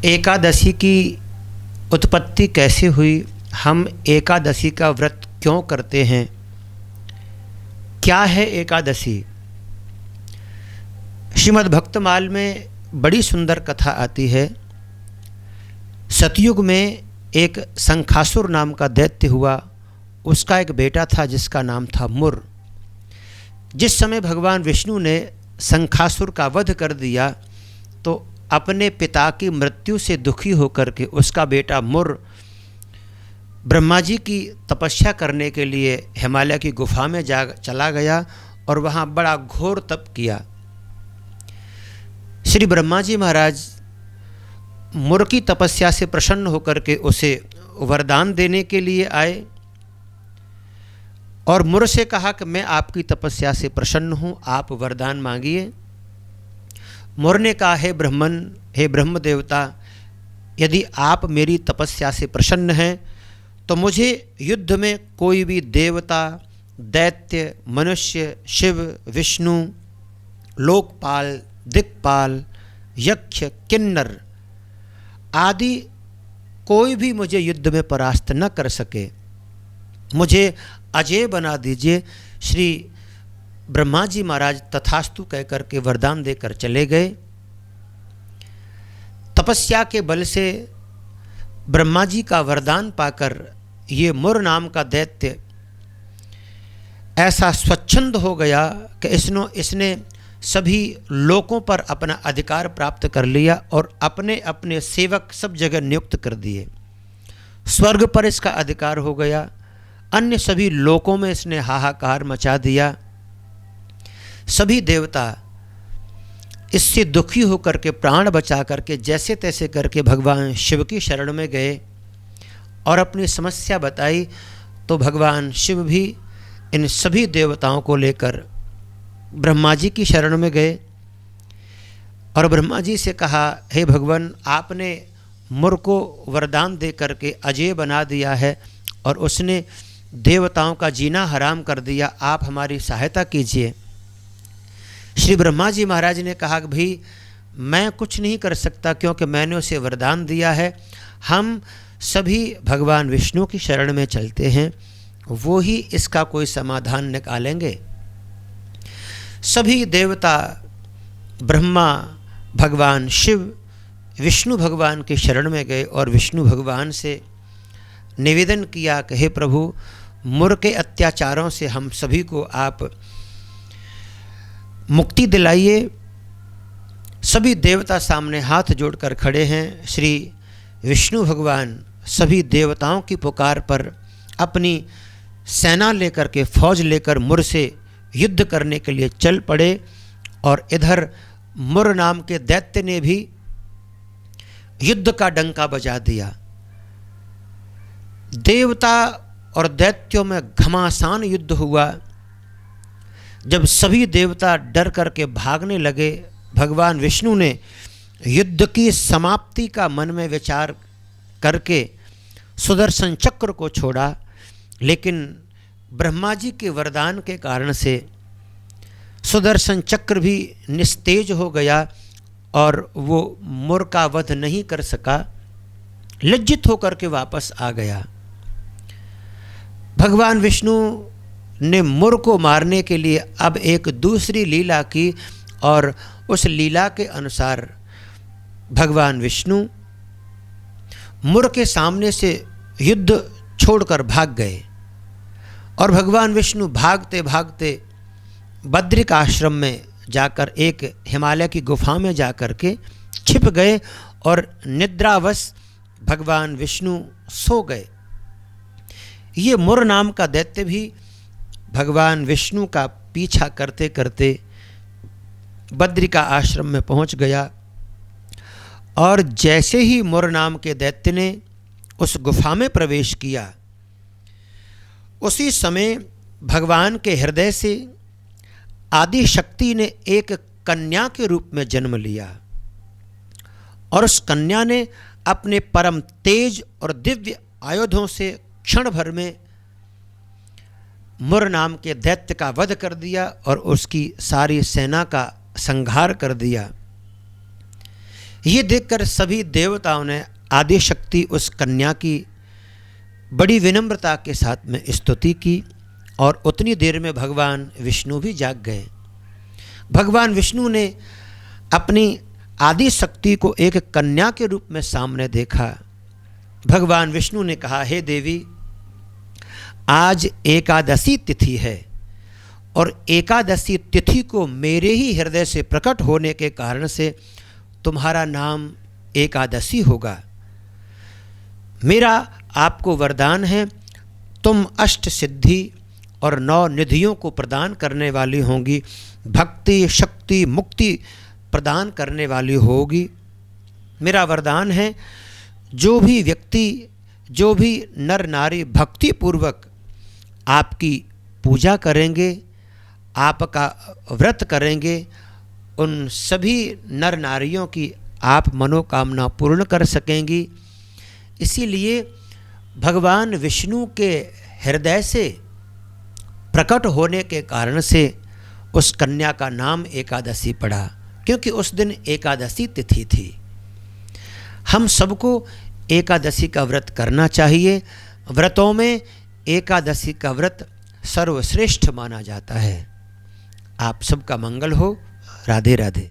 एकादशी की उत्पत्ति कैसे हुई, हम एकादशी का व्रत क्यों करते हैं, क्या है एकादशी। श्रीमद् भक्तमाल में बड़ी सुंदर कथा आती है। सतयुग में एक शंखासुर नाम का दैत्य हुआ। उसका एक बेटा था जिसका नाम था मुर। जिस समय भगवान विष्णु ने शंखासुर का वध कर दिया तो अपने पिता की मृत्यु से दुखी होकर के उसका बेटा मुर ब्रह्मा जी की तपस्या करने के लिए हिमालय की गुफा में चला गया और वहाँ बड़ा घोर तप किया। श्री ब्रह्मा जी महाराज मुर की तपस्या से प्रसन्न होकर के उसे वरदान देने के लिए आए और मुर से कहा कि मैं आपकी तपस्या से प्रसन्न हूँ, आप वरदान मांगिए। मुर ने कहा, हे ब्रह्मन, हे ब्रह्म देवता, यदि आप मेरी तपस्या से प्रसन्न हैं तो मुझे युद्ध में कोई भी देवता, दैत्य, मनुष्य, शिव, विष्णु, लोकपाल, दिक्पाल, यक्ष, किन्नर आदि कोई भी मुझे युद्ध में परास्त न कर सके। मुझे अजय बना दीजिए। श्री ब्रह्मा जी महाराज तथास्तु कहकर के वरदान देकर चले गए। तपस्या के बल से ब्रह्मा जी का वरदान पाकर ये मुर नाम का दैत्य ऐसा स्वच्छंद हो गया कि इसने सभी लोकों पर अपना अधिकार प्राप्त कर लिया और अपने अपने सेवक सब जगह नियुक्त कर दिए। स्वर्ग पर इसका अधिकार हो गया, अन्य सभी लोकों में इसने हाहाकार मचा दिया। सभी देवता इससे दुखी होकर के प्राण बचा करके जैसे तैसे करके भगवान शिव की शरण में गए और अपनी समस्या बताई तो भगवान शिव भी इन सभी देवताओं को लेकर ब्रह्मा जी की शरण में गए और ब्रह्मा जी से कहा, हे भगवान, आपने मुर को वरदान दे करके अजय बना दिया है और उसने देवताओं का जीना हराम कर दिया, आप हमारी सहायता कीजिए। श्री ब्रह्मा जी महाराज ने कहा कि भाई मैं कुछ नहीं कर सकता क्योंकि मैंने उसे वरदान दिया है। हम सभी भगवान विष्णु की शरण में चलते हैं, वो ही इसका कोई समाधान निकालेंगे। सभी देवता ब्रह्मा, भगवान शिव, विष्णु भगवान के शरण में गए और विष्णु भगवान से निवेदन किया कि हे प्रभु, मुर के अत्याचारों से हम सभी को आप मुक्ति दिलाइए। सभी देवता सामने हाथ जोड़कर खड़े हैं। श्री विष्णु भगवान सभी देवताओं की पुकार पर अपनी सेना लेकर के, फौज लेकर मुर से युद्ध करने के लिए चल पड़े और इधर मुर नाम के दैत्य ने भी युद्ध का डंका बजा दिया। देवता और दैत्यों में घमासान युद्ध हुआ। जब सभी देवता डर करके भागने लगे, भगवान विष्णु ने युद्ध की समाप्ति का मन में विचार करके सुदर्शन चक्र को छोड़ा, लेकिन ब्रह्मा जी के वरदान के कारण से सुदर्शन चक्र भी निस्तेज हो गया और वो मुर का वध नहीं कर सका, लज्जित होकर के वापस आ गया। भगवान विष्णु ने मुर को मारने के लिए अब एक दूसरी लीला की और उस लीला के अनुसार भगवान विष्णु मुर के सामने से युद्ध छोड़कर भाग गए और भगवान विष्णु भागते भागते बद्रिक आश्रम में जाकर एक हिमालय की गुफा में जाकर के छिप गए और निद्रावश भगवान विष्णु सो गए। ये मुर नाम का दैत्य भी भगवान विष्णु का पीछा करते करते बद्रिका आश्रम में पहुंच गया और जैसे ही मुर नाम के दैत्य ने उस गुफा में प्रवेश किया, उसी समय भगवान के हृदय से आदि शक्ति ने एक कन्या के रूप में जन्म लिया और उस कन्या ने अपने परम तेज और दिव्य आयुधों से क्षण भर में मुर नाम के दैत्य का वध कर दिया और उसकी सारी सेना का संहार कर दिया। ये देखकर सभी देवताओं ने आदि शक्ति उस कन्या की बड़ी विनम्रता के साथ में स्तुति की और उतनी देर में भगवान विष्णु भी जाग गए। भगवान विष्णु ने अपनी आदि शक्ति को एक कन्या के रूप में सामने देखा। भगवान विष्णु ने कहा, हे देवी, आज एकादशी तिथि है और एकादशी तिथि को मेरे ही हृदय से प्रकट होने के कारण से तुम्हारा नाम एकादशी होगा। मेरा आपको वरदान है, तुम अष्ट सिद्धि और 9 निधियों को प्रदान करने वाली होंगी, भक्ति, शक्ति, मुक्ति प्रदान करने वाली होगी। मेरा वरदान है, जो भी व्यक्ति, जो भी नर नारी भक्ति पूर्वक आपकी पूजा करेंगे, आपका व्रत करेंगे, उन सभी नर नारियों की आप मनोकामना पूर्ण कर सकेंगी। इसीलिए भगवान विष्णु के हृदय से प्रकट होने के कारण से उस कन्या का नाम एकादशी पड़ा, क्योंकि उस दिन एकादशी तिथि थी। हम सबको एकादशी का व्रत करना चाहिए। व्रतों में एकादशी का व्रत सर्वश्रेष्ठ माना जाता है। आप सबका मंगल हो। राधे राधे।